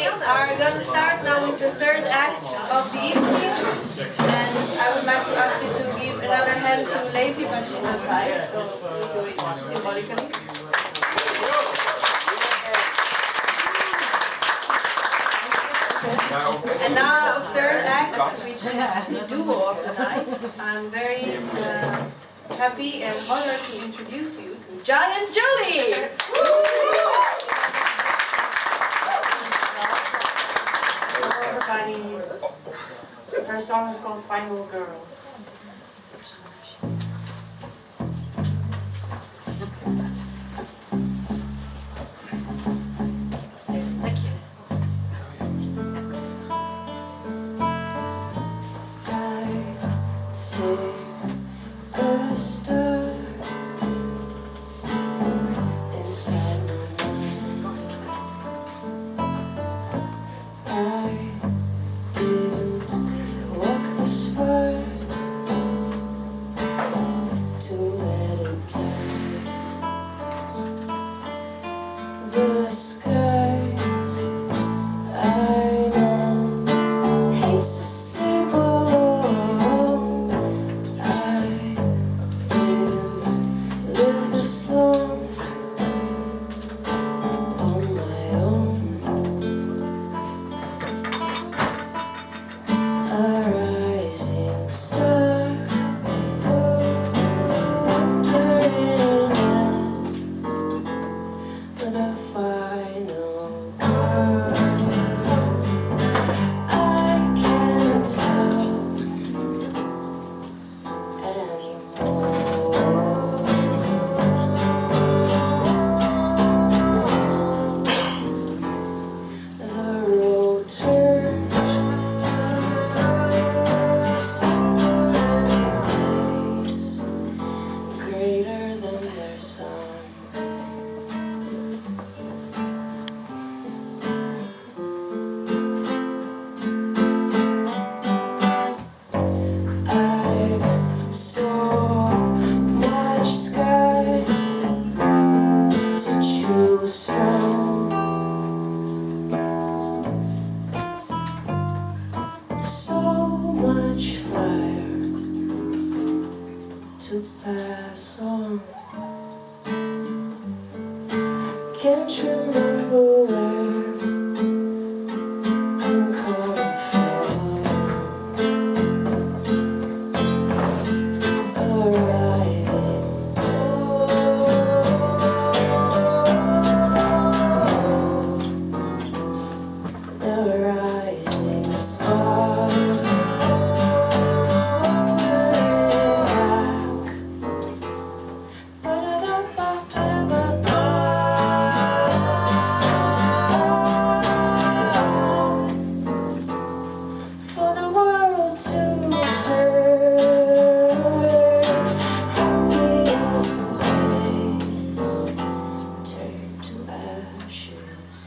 We are going to start now with the third act of the evening, and I would like to ask you to give another hand to Levi, but she's outside, so we'll do it symbolically. And now third act, which is the duo of the night. I'm very happy and honored to introduce you to Jai and Julie! Hello everybody. The first song is called Final Girl. Thank you. I see a star inside my mind. I didn't walk this far to let it die. The sky, I know, hates to sleep alone. I didn't live this long on my own. A rising star, wandering at the final girl. I can't tell anymore. The road turns separate days, greater than their sun. I've so much sky to choose from, so much fire to pass on. Can't remember where I'm coming from. Arriving, the rising star, wandering back. For the world to turn, happiest days turn to ashes.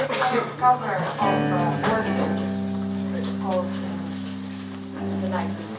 This was a cover of Morphine called The Night.